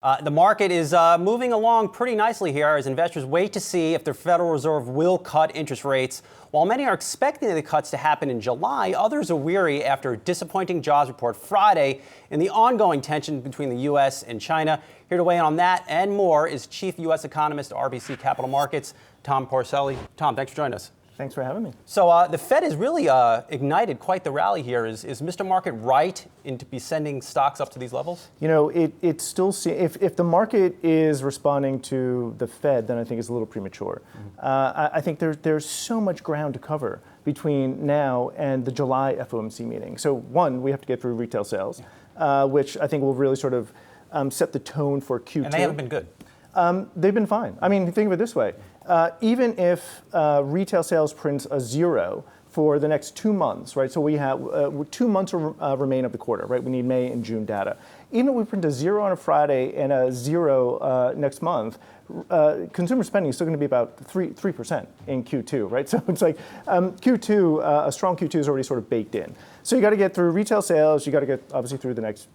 The market is moving along pretty nicely here as investors wait to see if the Federal Reserve will cut interest rates. While many are expecting the cuts to happen in July, others are weary after a disappointing jobs report Friday and the ongoing tension between the U.S. and China. Here to weigh in on that and more is Chief U.S. Economist, RBC Capital Markets, Tom Porcelli. Tom, thanks for joining us. Thanks for having me. So the Fed has really ignited quite the rally here. Is Mr. Market right in to be sending stocks up to these levels? You know, it still if the market is responding to the Fed, then I think it's a little premature. I think there's so much ground to cover between now and the July FOMC meeting. So one, we have to get through retail sales, which I think will really sort of set the tone for Q2. And they haven't been good. They've been fine. I mean, think of it this way. Even if retail sales prints a zero for the next 2 months, right? So we have 2 months remain of the quarter, right? We need May and June data. Even if we print a zero on a Friday and a zero next month, consumer spending is still going to be about 3% in Q2, right? So it's like Q2, a strong Q2 is already sort of baked in. So you got to get through retail sales. You got to get obviously through the next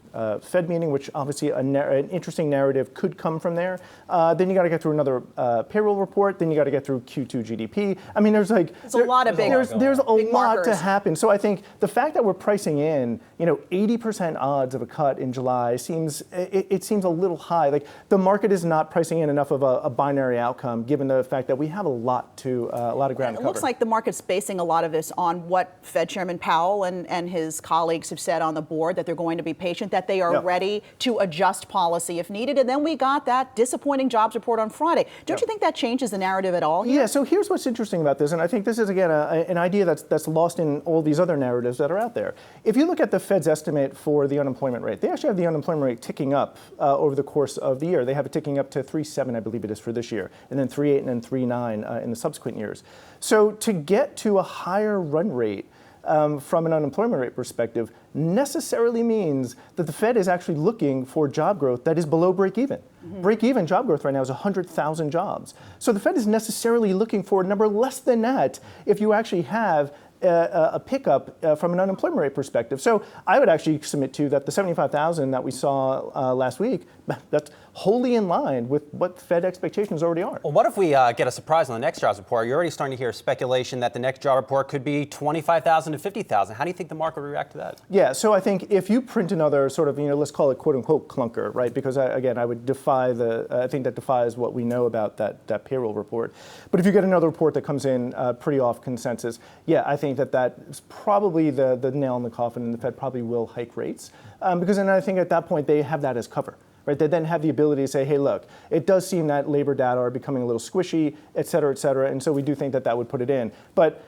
Fed meeting, which obviously an interesting narrative could come from there. Then you got to get through another payroll report. Then you got to get through Q2 GDP. I mean, there's a lot of big there's a lot markers to happen. So I think the fact that we're pricing in, 80% odds of a cut in July seems a little high. Like the market is not pricing in enough of a binary outcome, given the fact that we have a lot of ground to cover. It looks like the market's basing a lot of this on what Fed Chairman Powell and his colleagues have said on the board, that they're going to be patient, that they are ready to adjust policy if needed. And then we got that disappointing jobs report on Friday. Don't you think that changes the narrative at all here? Yeah, so here's what's interesting about this, and I think this is, again, an idea that's lost in all these other narratives that are out there. If you look at the Fed's estimate for the unemployment rate, they actually have the unemployment rate ticking up over the course of the year. They have it ticking up to 3.7, I believe it is, for this year, and then 3.8 and then 3.9 in the subsequent years. So to get to a higher run rate from an unemployment rate perspective necessarily means that the Fed is actually looking for job growth that is below break even. Break even job growth right now is 100,000 jobs. So the Fed is necessarily looking for a number less than that if you actually have a pickup from an unemployment rate perspective. So I would actually submit to you that the 75,000 that we saw last week, that's wholly in line with what Fed expectations already are. Well, what if we get a surprise on the next jobs report? You're already starting to hear speculation that the next job report could be 25,000 to 50,000. How do you think the market would react to that? Yeah, so I think if you print another sort of, let's call it quote unquote clunker, right? Because again, I would defy I think that defies what we know about that payroll report. But if you get another report that comes in pretty off consensus, yeah, I think that is probably the nail in the coffin, and the Fed probably will hike rates. Because then I think at that point they have that as cover. Right, they then have the ability to say, hey, look, it does seem that labor data are becoming a little squishy, et cetera, and so we do think that would put it in. But,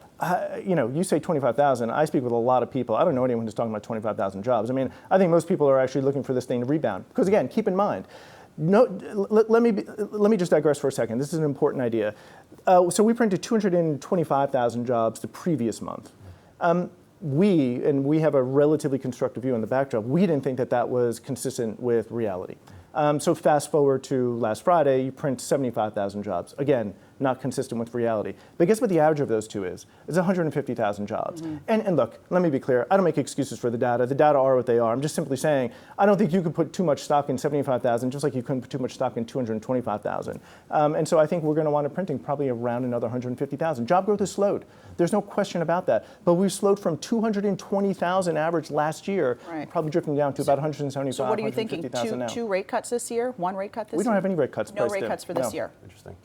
you say 25,000. I speak with a lot of people. I don't know anyone who's talking about 25,000 jobs. I mean, I think most people are actually looking for this thing to rebound. Because, again, keep in mind, let me just digress for a second. This is an important idea. So we printed 225,000 jobs the previous month. We have a relatively constructive view on the backdrop. We didn't think that was consistent with reality. So fast forward to last Friday, you print 75,000 jobs. Again, not consistent with reality. But guess what the average of those two is? It's 150,000 jobs. And look, let me be clear. I don't make excuses for the data. The data are what they are. I'm just simply saying, I don't think you could put too much stock in 75,000, just like you couldn't put too much stock in 225,000. And so I think we're going to wind up printing probably around another 150,000. Job growth has slowed. There's no question about that. But we've slowed from 220,000 average last year, probably drifting down to about 175,000. So what are you thinking? Two rate cuts this year? One rate cut this year? We don't have any rate cuts. No rate cuts for this year. Interesting.